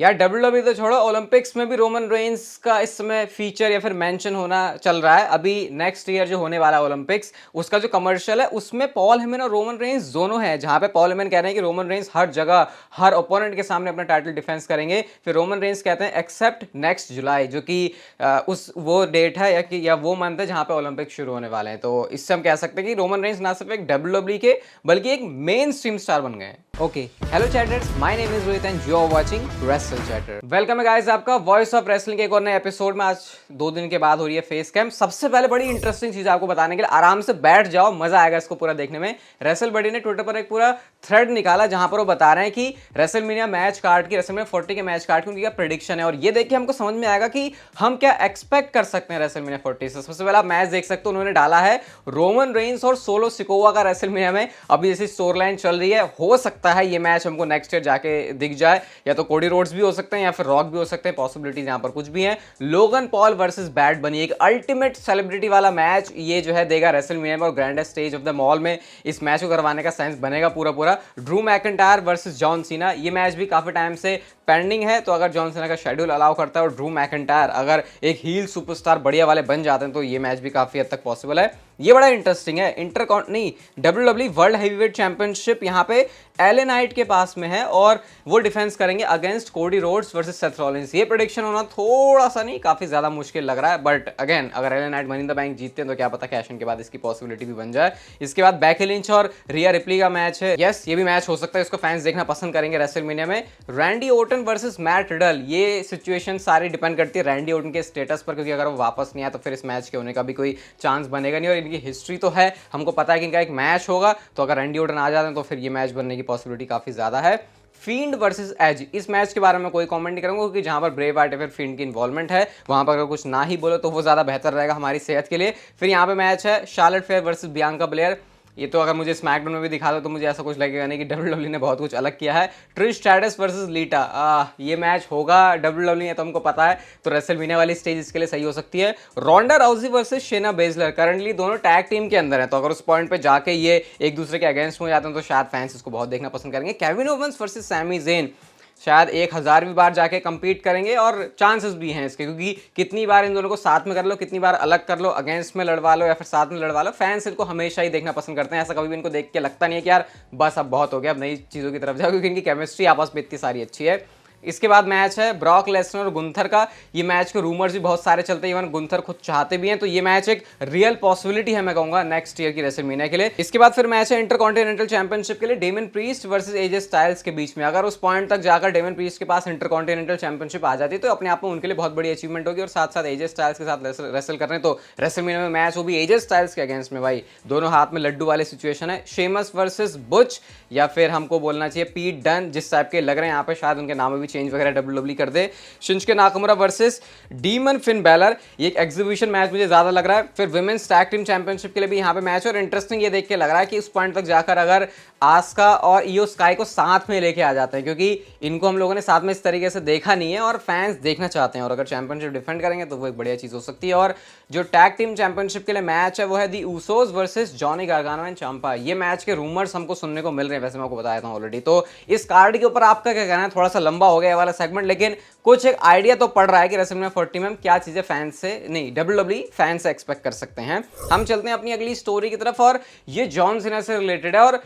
यार WWE तो छोड़ो, ओलंपिक्स में भी रोमन रेंस का इस समय फीचर या फिर मेंशन होना चल रहा है। अभी नेक्स्ट ईयर जो होने वाला है ओलंपिक्स, उसका जो कमर्शियल है उसमें पॉल हेमन और रोमन रेंस दोनों हैं, जहां पे पॉल हेमन कह रहे हैं कि रोमन रेंस हर जगह हर ओपोनेंट के सामने अपना टाइटल डिफेंस करेंगे। फिर रोमन रेंस कहते हैं एक्सेप्ट नेक्स्ट जुलाई, जो कि उस वो डेट है या वो मंथ है जहां पे ओलंपिक शुरू होने वाले हैं। तो इससे हम कह सकते हैं कि रोमन रेंस ना सिर्फ एक WWE के बल्कि एक मेन स्ट्रीम स्टार बन गए हैं। Okay, hello chatters, my name is Rohit and you are watching Wrestle Chatter. Welcome है गाइस आपका वॉइस ऑफ रेसलिंग के एक और नए एपिसोड में। आज 2 दिन के बाद हो रही है फेस कैम। सबसे पहले बड़ी इंटरेस्टिंग चीज आपको बताने के लिए, आराम से बैठ जाओ, मजा आएगा इसको पूरा देखने में। रेसल बडी ने ट्विटर पर एक पूरा थ्रेड निकाला जहां पर वो बता रहे हैं कि रेसलमेनिया मैच कार्ड की, रेसलमेनिया 40 के मैच कार्ड की उनकी क्या प्रेडिक्शन है, और ये देख के हमको समझ में आएगा कि हम क्या एक्सपेक्ट कर सकते हैं रेसलमेनिया 40 से। सबसे पहले आप मैच देख सकते हो, उन्होंने डाला है रोमन रेंस और सोलो सिकोवा का रेसलमेनिया में। अभी जैसी स्टोरी लाइन चल रही है, हो सकता है ये मैच हमको नेक्स्ट ईयर जाके दिख जाए, या तो कोडी रोड्स भी हो सकते हैं या फिर रॉक भी हो सकते हैं। पॉसिबिलिटीज यहां पर कुछ भी हैं। लोगन पॉल वर्सेस बैड बनी, एक अल्टीमेट सेलिब्रिटी वाला मैच ये जो है देगा रेसलमेनिया में, और grandest stage of the mall में इस मैच को करवाने का सेंस बनेगा पूरा पूरा। Drew McIntyre versus John Cena, ये मैच भी काफी टाइम से पेंडिंग है, तो अगर जॉन सीना का शेड्यूल अलाउ करता है और ड्रू मैकिंटायर अगर एक हील सुपरस्टार बढ़िया वाले बन जाते हैं तो ये मैच भी काफी हद तक पॉसिबल है। ये बड़ा इंटरेस्टिंग है। WWE वर्ल्ड हेवीवेट चैंपियनशिप यहाँ पे एले नाइट के पास में है, और वो डिफेंस करेंगे against Cody Rhodes versus Seth Rollins. ये प्रेडिक्शन होना थोड़ा सा नहीं, काफी ज्यादा मुश्किल लग रहा है, बट अगेन अगर LA Knight money in the bank जीतते हैं तो क्या पता कैश इन के बाद इसकी पॉसिबिलिटी भी बन जाए। इसके बाद बेकी लिंच और रिया रिप्ली का मैच है। यस, ये भी मैच हो सकता है, इसको फैंस देखना पसंद करेंगे रेसलमेनिया में। Randy Orton versus Matt Riddle, ये सिचुएशन सारी डिपेंड करती है रैंडी ओटन के स्टेटस पर, क्योंकि अगर वो वापस नहीं आया तो फिर इस मैच के होने का भी कोई चांस बनेगा नहीं, और इनकी हिस्ट्री तो है, हमको पता है कि इनका एक मैच होगा, तो अगर रैंडी ओटन आ जाते हैं तो फिर ये मैच बनने की पॉसिबिलिटी काफी ज्यादा है। फील्ड वर्सेस एज, इस मैच के बारे में कोई कमेंट नहीं करूंगा, क्योंकि जहां पर ब्रे वाइट या फिर फील्ड की इन्वॉल्वमेंट है वहां पर अगर कुछ ना ही बोलो तो वो ज्यादा बेहतर रहेगा हमारी सेहत के लिए। फिर यहाँ पे मैच है Charlotte fair versus Bianca Blair. ये तो अगर मुझे स्मैकडाउन में भी दिखा दो तो मुझे ऐसा कुछ लगेगा नहीं कि WWE ने बहुत कुछ अलग किया है। ट्रिश स्ट्रैटस वर्सेस लीटा, ये मैच होगा WWE है तो हमको पता है, तो रेसलमेनिया वाली स्टेज इसके लिए सही हो सकती है। Ronda Rousey versus Shayna Baszler, currently दोनों टैग टीम के अंदर है, तो अगर उस पॉइंट पे जाके ये एक दूसरे के अगेंस्ट हो जाते हैं तो शायद फैंस इसको बहुत देखना पसंद करेंगे। Kevin Owens versus Sami Zayn, शायद 1000वीं बार जाके कंपीट करेंगे, और चांसेस भी हैं इसके, क्योंकि कितनी बार इन दोनों को साथ में कर लो, कितनी बार अलग कर लो, अगेंस्ट में लड़वा लो या फिर साथ में लड़वा लो, फैंस इनको हमेशा ही देखना पसंद करते हैं। ऐसा कभी भी इनको देख के लगता नहीं है कि यार बस अब बहुत हो गया, अब नई चीज़ों की तरफ जाओ, क्योंकि इनकी केमिस्ट्री आपस में इतनी सारी अच्छी है। इसके बाद मैच है ब्रॉक लेसनर और गुंथर का। ये मैच के रूमर्स भी बहुत सारे चलते हैं, इवन गुंथर खुद चाहते भी हैं, तो ये मैच एक रियल पॉसिबिलिटी है मैं कहूंगा नेक्स्ट ईयर की रेसलमेनिया के लिए। इसके बाद फिर मैच है इंटरकॉन्टिनेंटल चैंपियनशिप के लिए Damian Priest versus AJ Styles के बीच में। अगर उस पॉइंट तक जाकर डेमन प्रीस्ट के पास इंटरकॉन्टिनेंटल चैंपियनशिप आ जाती है तो अपने आप में उनके लिए बहुत बड़ी अचीवमेंट होगी, और साथ साथ एजे स्टाइल्स के साथ रेसल कर रहे हैं, तो रेसलमेनिया में मैच वो भी एजे स्टाइल्स के अगेंस्ट में। भाई दोनों हाथ में लड्डू वाले सिचुएशन है। शेमस वर्सेस बुच, या फिर हमको बोलना चाहिए पीट डन, जिस टाइप के लग रहे हैं यहाँ पे, शायद उनके नाम में भी चेंज वगैरह WWE कर दे। Shinsuke Nakamura versus Demon Finn Balor, ये एक एग्जीबिशन मैच मुझे ज्यादा लग रहा है। फिर विमेंस टैग टीम चैंपियनशिप के लिए भी यहाँ पे मैच, और इंटरेस्टिंग ये देख के लग रहा है कि उस पॉइंट तक जाकर अगर आस्का और ईओ स्काई को साथ में लेके आ जाते हैं, क्योंकि इनको हम लोगों ने साथ में इस तरीके से देखा नहीं है और फैंस देखना चाहते हैं, और अगर चैंपियनशिप डिफेंड करेंगे तो वो एक बढ़िया चीज हो सकती है। और जो टैग टीम चैंपियनशिप के लिए मैच है वो है दी Usos versus Johnny Gargano and Champa. ये मैच के रूमर्स हमको सुनने को मिल रहे हैं, वैसे मैं आपको बताया था ऑलरेडी। तो इस कार्ड के ऊपर आपका क्या कहना है? थोड़ा सा लंबा हो गया वाला सेगमेंट, लेकिन कुछ एक आइडिया तो पड़ रहा है कि रेसलमेनिया 40 में हम क्या चीजें फैंस से नहीं WWE फैंस से एक्सपेक्ट कर सकते हैं। हम चलते हैं अपनी अगली स्टोरी की तरफ, और ये जॉन सीना से रिलेटेड है। और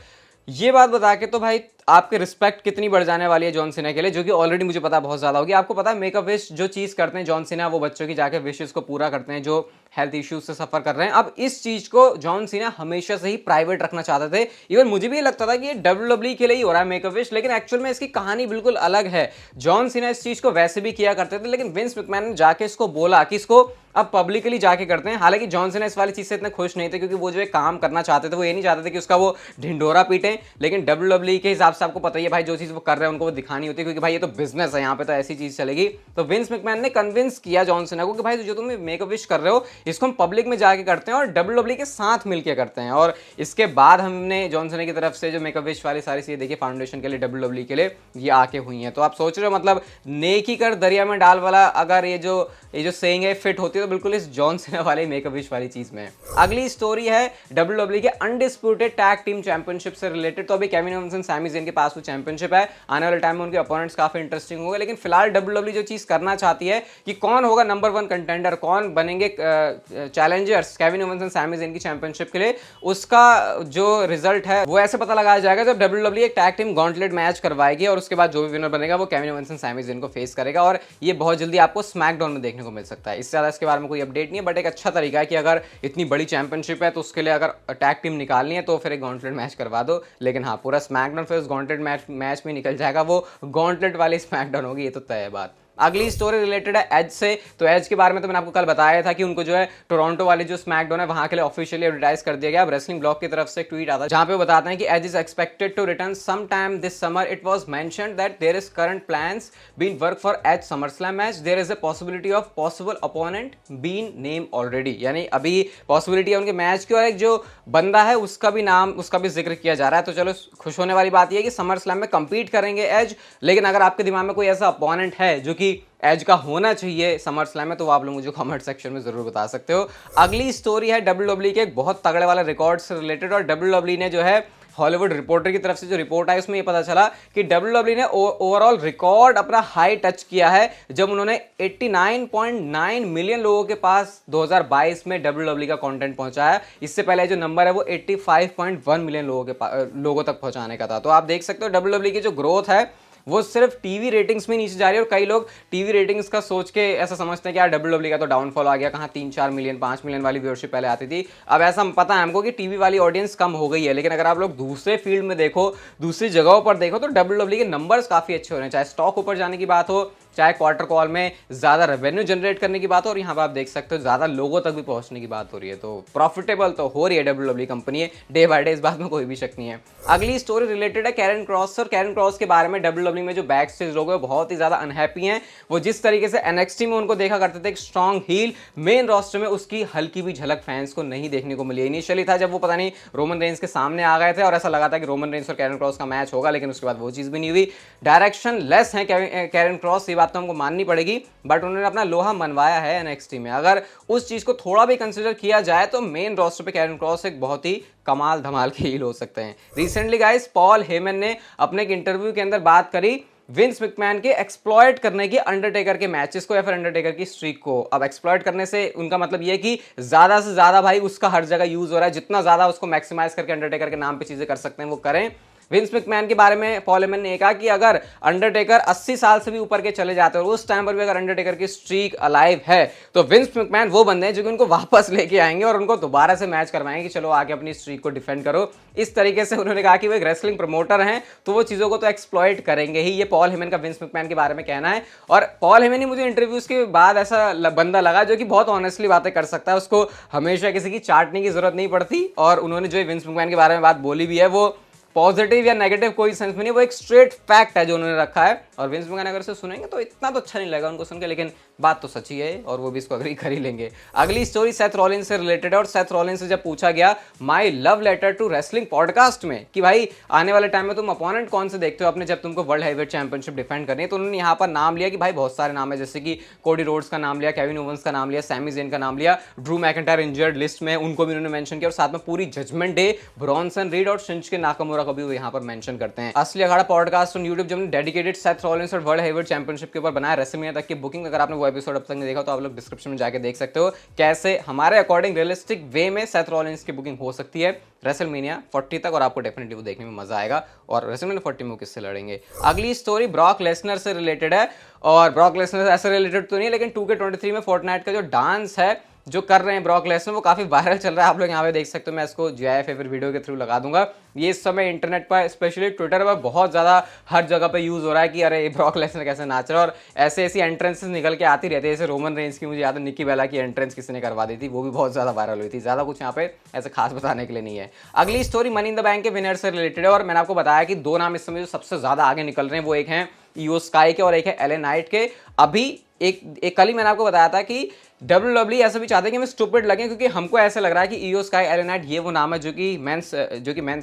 ये बात बता के तो भाई आपकी रिस्पेक्ट कितनी बढ़ जाने वाली है जॉन सीना के लिए, जो कि ऑलरेडी मुझे पता बहुत ज्यादा होगी। आपको पता है मेक अ विश जो चीज करते हैं जॉन सीना, वो बच्चों की जाके विशेस को पूरा करते हैं जो हेल्थ इश्यूज से सफर कर रहे हैं। अब इस चीज को जॉन सीना हमेशा से ही प्राइवेट रखना चाहते थे। इवन मुझे भी ये लगता था कि ये WWE के लिए ही हो रहा है मेक अ विश, लेकिन एक्चुअल में इसकी कहानी बिल्कुल अलग है। जॉन सीना इस चीज को वैसे भी किया करते थे, लेकिन विंस मैकमैन ने जाके इसको बोला कि इसको अब पब्लिकली जाके करते हैं। हालांकि जॉन सीना इस वाली चीज से इतने खुश नहीं थे, क्योंकि वो जो एक काम करना चाहते थे वो ये नहीं चाहते थे कि उसका वो ढिंडोरा पीटे, लेकिन WWE के हिसाब से आपको पता ही है भाई, जो चीज वो कर रहे हैं उनको वो दिखानी होती है, क्योंकि भाई ये तो बिजनेस है, यहाँ पे तो ऐसी चीज चलेगी। तो विंस मैकमैन ने कन्विंस किया जॉन सीना को कि भाई जो तुम मेक अ विश कर रहे हो इसको हम पब्लिक में जाके करते हैं और WWE के साथ मिलकर करते हैं। और इसके बाद हमने जॉन सीना की तरफ से जो मेक अ विश वाली सारी चीजें देखी फाउंडेशन के लिए, WWE के लिए ये आके हुई हैं। तो आप सोच रहे हो मतलब नेकी कर दरिया में डाल वाला, अगर ये जो सेइंग है फिट होती है तो बिल्कुल इस जॉन सीना वाले मेक अ विश वाली चीज में। अगली स्टोरी है WWE के अनडिस्प्यूटेड टैग टीम चैंपियनशिप से रिलेटेड। तो अभी Kevin Owens and Sami Zayn इनके पास वो चैंपियनशिप है, आने वाले टाइम में उनके अपोनेंट्स काफी इंटरेस्टिंग होंगे। लेकिन फिलहाल डब्ल्यूडब्ल्यू जो चीज करना चाहती है कि कौन होगा नंबर 1 कंटेंडर, कौन बनेंगे challengers Kevin Owens and Sami Zayn की चैंपियनशिप के लिए, उसका जो रिजल्ट है वो ऐसे पता लगाया जाएगा जब डब्ल्यूडब्ल्यू एक टैग टीम गॉन्टलेट मैच करवाएगी और उसके बाद जो भी विनर बनेगा वो Kevin Owens and Sami Zayn को फेस करेगा। और ये बहुत जल्दी आपको स्मैकडाउन में देखने को मिल सकता है। इससे ज्यादा इसके बारे में कोई अपडेट नहीं है, बट एक अच्छा तरीका है कि अगर इतनी बड़ी चैंपियनशिप है तो उसके लिए अगर टैग टीम निकालनी है तो फिर एक गॉन्टलेट मैच करवा दो। लेकिन हाँ, पूरा स्मैकडाउन फिर उस गॉन्टलेट मैच में निकल जाएगा, वो गॉन्टलेट वाली स्मैकडाउन होगी, ये तो तय है बात। अगली स्टोरी रिलेटेड है एज से। तो एज के बारे में तो मैंने आपको कल बताया था कि उनको जो है टोरंटो वाली जो स्मैकडाउन है वहां के लिए ऑफिशियली एडवर्टाइज कर दिया गया। अब रेसलिंग ब्लॉग की तरफ से एक ट्वीट आता है जहां पे वो बताते हैं कि Edge is expected to return some time this summer. It was mentioned that there is current plans being work for Edge SummerSlam match. There is a possibility of possible opponent being name already, यानी अभी possibility है उनके match की और एक जो बंदा है उसका भी नाम, उसका भी जिक्र किया जा रहा है। तो चलो खुश होने वाली बात यह है कि समर स्लैम में कंपीट करेंगे एज। लेकिन अगर आपके दिमाग में कोई ऐसा अपोनेंट है जो कि एज का होना चाहिए समर स्लैम में, तो आप लोग मुझे कमेंट सेक्शन में जरूर बता सकते हो। अगली स्टोरी है डब्ल्यूडब्ल्यू के एक बहुत तगड़े वाले रिकॉर्ड से रिलेटेड। और डब्ल्यूडब्ल्यू ने जो है हॉलीवुड रिपोर्टर की तरफ से जो रिपोर्ट आई उसमें ये पता चला कि डब्ल्यूडब्ल्यू ने ओवरऑल रिकॉर्ड अपना हाई टच किया है जब उन्होंने 89.9 मिलियन लोगों के पास 2022 में डब्ल्यूडब्ल्यू का कंटेंट पहुंचाया। इससे पहले जो नंबर है वो 85.1 मिलियन लोगों तक पहुंचाने का था। तो आप देख सकते हो डब्ल्यूडब्ल्यू की जो ग्रोथ है वो सिर्फ टीवी रेटिंग्स में नीचे जा रही है। और कई लोग टीवी रेटिंग्स का सोच के ऐसा समझते हैं कि यार डब्ल्यूडब्ल्यू का तो डाउनफॉल आ गया, कहाँ 3-4 मिलियन 5 मिलियन वाली व्यूअरशिप पहले आती थी। अब ऐसा पता है हमको कि टीवी वाली ऑडियंस कम हो गई है। लेकिन अगर आप लोग दूसरे फील्ड में देखो, दूसरी जगहों पर देखो, तो डब्ल्यूडब्ल्यू के नंबर्स काफी अच्छे हो रहे हैं, चाहे स्टॉक ऊपर जाने की बात हो, चाहे क्वार्टर कॉल में ज्यादा रेवेन्यू जनरेट करने की बात हो, और यहाँ पर आप देख सकते हो ज्यादा लोगों तक भी पहुंचने की बात हो रही है। तो प्रॉफिटेबल तो हो रही है डब्ल्यूडब्ल्यू कंपनी है डे बाय डे, इस बात में कोई भी शक नहीं है। अगली स्टोरी रिलेटेड है कैरन क्रॉस। और कैरन क्रॉस के बारे में डब्ल्यूडब्ल्यू में जो बैक स्टेज लोग हैं बहुत ही ज्यादा अनहैप्पी हैं। वो जिस तरीके से एनएक्सटी में उनको देखा करते थे एक स्ट्रॉन्ग हील, मेन रोस्टर में उसकी हल्की भी झलक फैंस को नहीं देखने को मिली। इनिशियली था जब वो पता नहीं रोमन रेंस के सामने आ गए थे और ऐसा लगा था कि रोमन रेंस और कैरन क्रॉस का मैच होगा, लेकिन उसके बाद वो चीज भी नहीं हुई। डायरेक्शन लेस है कैरन क्रॉस, ये बात तो हमको माननी पड़ेगी, बट उन्होंने अपना लोहा मनवाया है एनएक्सटी में। अगर उस चीज को थोड़ा भी कंसीडर किया जाए तो मेन रोस्टर पे कैरन क्रॉस एक बहुत ही कमाल धमाल के हील हो सकते हैं। रिसेंटली गाइस पॉल हेमन ने अपने एक इंटरव्यू के अंदर बात करी विंस मैकमैन के एक्सप्लॉइट करने की अंडरटेकर के मैचेस को या फिर अंडरटेकर की स्ट्रीक को। अब एक्सप्लॉइट करने से उनका मतलब ये है कि ज्यादा से ज्यादा भाई उसका हर जगह यूज हो रहा है, जितना ज्यादा उसको मैक्सिमाइज करके अंडरटेकर के नाम पे चीजें कर सकते हैं वो करें। विंस मैकमैन के बारे में पॉल हेमन ने कहा कि अगर अंडरटेकर 80 साल से भी ऊपर के चले जाते हैं और उस टाइम पर भी अगर अंडरटेकर की स्ट्रीक अलाइव है तो विंस मैकमैन वो बंदे हैं जो कि उनको वापस लेके आएंगे और उनको दोबारा से मैच करवाएंगे कि चलो आके अपनी स्ट्रीक को डिफेंड करो। इस तरीके से उन्होंने कहा कि वो एक रेसलिंग प्रमोटर हैं तो वो चीजों को तो एक्सप्लॉइट करेंगे ही। ये पॉल हेमन का विंस मैकमैन के बारे में कहना है। और पॉल हेमन ही मुझे इंटरव्यूज के बाद ऐसा बंदा लगा जो कि बहुत ऑनेस्टली बातें कर सकता है, उसको हमेशा किसी की चाटने की जरूरत नहीं पड़ती। और उन्होंने जो विंस मैकमैन के बारे में बात बोली भी है वो पॉजिटिव या नेगेटिव कोई सेंस में नहीं, वो एक स्ट्रेट फैक्ट है जो उन्होंने रखा है। और विंस मैकमैन अगर इसे सुनेंगे तो इतना तो अच्छा नहीं लगेगा उनको सुन के, लेकिन बात तो सच्ची है और वो भी इसको अग्री कर ही लेंगे। अगली स्टोरी सेथ रॉलिन्स से रिलेटेड है। और सेथ रॉलिन्स से जब पूछा गया My Love Letter to Wrestling podcast में कि भाई आने वाले टाइम में तुम अपोनेंट कौन से देखते हो अपने जब तुमको वर्ल्ड हैवीवेट चैंपियनशिप डिफेंड करनी है, तो उन्होंने यहाँ पर नाम लिया कि भाई बहुत सारे नाम है, जैसे कि कोडी रोड्स का नाम लिया, केविन ओवेंस का नाम लिया, सैमी ज़ेन का नाम लिया, ड्रू मैकिंटायर इंजर्ड लिस्ट में उनको भी उन्होंने मेंशन किया, और साथ में पूरी जजमेंट डे, ब्रॉन्सन रीड और शिंजुके नाकामुरा को भी वो यहाँ पर मेंशन करते हैं। असली अखाड़ा पॉडकास्ट ऑन यूट्यूब जो डेडिकेटेड सेथ रॉलिन्स और वर्ल्ड हैवीवेट चैंपियनशिप के ऊपर बनाया रेसलमेनिया तक की बुकिंग, अगर आपने वो एपिसोड अब तक नहीं देखा तो आप लोग डिस्क्रिप्शन में जाके देख सकते हो कैसे हमारे अकॉर्डिंग रियलिस्टिक वे में सेथ रॉलिन्स की बुकिंग हो सकती है रेसलमेनिया 40 तक, और आपको डेफिनेटली वो देखने में मजा आएगा। और रेसलमेनिया 40 में किससे लड़ेंगे। अगली स्टोरी ब्रॉक लेसनर से रिलेटेड है। और ब्रॉक लेसनर ऐसे रिलेटेड तो नहीं, लेकिन 2K23 में फोर्टनाइट का जो डांस है जो कर रहे हैं ब्रॉक लेसनर वो काफी वायरल चल रहा है। आप लोग यहाँ पे देख सकते हो, मैं इसको GIF फिर वीडियो के थ्रू लगा दूंगा। ये इस समय इंटरनेट पर स्पेशली ट्विटर पर बहुत ज्यादा हर जगह पे यूज हो रहा है कि अरे ब्रॉक लेसनर कैसे नाच रहा है। और ऐसे ऐसी एंट्रेंसेस निकल के आती रहती है, जैसे रोमन रेंस की मुझे याद है निक्की बेला की एंट्रेंस किसी ने करवा दी थी, वो भी बहुत ज्यादा वायरल हुई थी। ज्यादा कुछ यहाँ पे ऐसे खास बताने के लिए नहीं है। अगली story money in the bank के विनर से रिलेटेड है। और मैंने आपको बताया कि दो नाम इस समय जो सबसे ज्यादा आगे निकल रहे हैं वो एक हैं ईओ स्काई के और एक है LA नाइट के। अभी एक कल ही मैंने आपको बताया था कि WWE ऐसा भी चाहते हैं कि हमें स्टूपिड लगे, क्योंकि हमको ऐसा लग रहा है कि ईओ स्काई एलए नाइट ये वो नाम है जो कि men's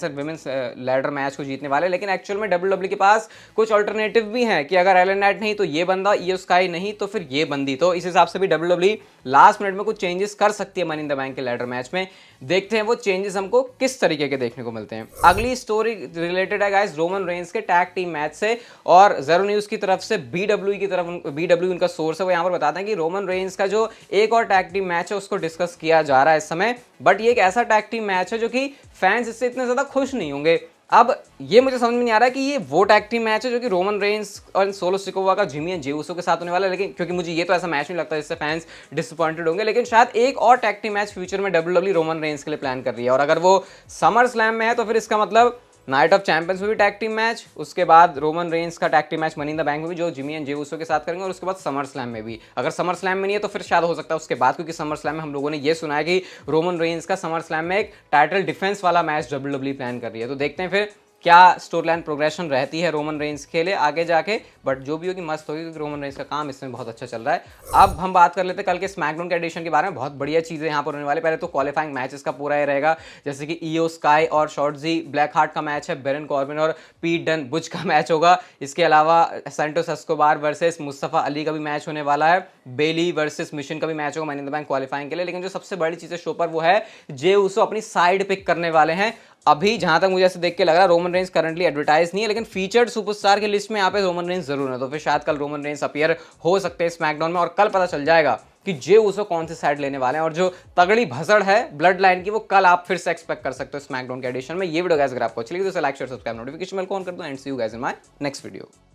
and women's ladder match को जीतने वाले, लेकिन एक्चुअल में WWE के पास कुछ अल्टरनेटिव भी हैं कि अगर एलए नाइट नहीं तो ये बंदा, ईओ स्काई नहीं तो फिर ये बंदी। तो इस हिसाब से भी WWE लास्ट मिनट में कुछ चेंजेस कर सकती है मनी इन द बैंक के लैडर मैच में। देखते हैं वो चेंजेस हमको किस तरीके के देखने को मिलते हैं। अगली स्टोरी रिलेटेड है गाइस रोमन रेंस के टैग टीम मैच से, और ज़ेरो न्यूज़ की तरफ से बीडब्ल्यू की तरफ, बीडब्ल्यू उनका सोर्स है, वो यहाँ पर बताते हैं कि रोमन रेंस का जो एक और टैग टीम मैच है उसको डिस्कस किया जा रहा है इस समय, बट ये एक ऐसा टैग टीम मैच है जो कि फैंस इससे इतने ज़्यादा खुश नहीं होंगे। अब ये मुझे समझ में नहीं आ रहा है कि ये वो टैग टीम मैच है जो कि रोमन रेंस और सोलो सिकोवा का जिमी एंड जे उसो के साथ होने वाला है, लेकिन क्योंकि मुझे ये तो ऐसा मैच नहीं लगता जिससे फैंस डिसअपॉइंटेड होंगे, लेकिन शायद एक और टैग टीम मैच फ्यूचर में WWE रोमन रेंस के लिए प्लान कर रही है। और अगर वो समर स्लैम में है तो फिर इसका मतलब नाइट ऑफ चैंपियंस में भी टैग टीम मैच, उसके बाद रोमन रेंस का tag team match money in the bank में भी जो जिमी एंड जे उसो के साथ करेंगे, और उसके बाद समर स्लैम में भी। अगर समर स्लैम में नहीं है तो फिर शायद हो सकता है उसके बाद, क्योंकि समर स्लैम में हम लोगों ने ये सुना है कि रोमन रेंस का समर स्लैम में एक टाइटल डिफेंस वाला मैच WWE प्लान कर रही है। तो देखते हैं फिर क्या स्टोरी लाइन प्रोग्रेशन रहती है रोमन रेंस के लिए आगे जाके, बट जो भी होगी मस्त होगी, क्योंकि रोमन रेंस का काम इसमें बहुत अच्छा चल रहा है। अब हम बात कर लेते हैं कल के स्मैकडाउन के एडिशन के बारे में। बहुत बढ़िया चीज़ें यहाँ पर होने वाली। पहले तो क्वालिफाइंग मैचेस का पूरा ये रहेगा, जैसे कि ईओ स्काई और शॉर्टजी ब्लैक हार्ट का मैच है, बेरन कॉर्बिन और पीट डन बुच का मैच होगा। इसके अलावा Santos Escobar versus Mustafa Ali का भी मैच होने वाला है, बेली वर्सेस मिशन का भी मैच होगा money in the bank qualifying के लिए। लेकिन जो सबसे बड़ी चीज़ है शो पर वो है जे उसो अपनी साइड पिक करने वाले हैं। अभी जहां तक मुझे ऐसे देख के लग रहा है रोमन रेंस करंटली एडवर्टाइज नहीं है, लेकिन फीचर्ड सुपरस्टार की लिस्ट में यहाँ पे रोमन रेंस जरूर है। तो फिर शायद कल रोमन रेंस अपीयर हो सकते हैं स्मैकडाउन में, और कल पता चल जाएगा कि जे उसो कौन सी साइड लेने वाले हैं। और जो तगड़ी भसड़ है ब्लड लाइन की वो कल आप फिर से एक्सपेक्ट कर सकते हो स्मैकडाउन के एडिशन में। ये वीडियो गाइस अगर आपको अच्छी लगी तो like share subscribe notification bell को ऑन कर दो, and see you guys in my next video.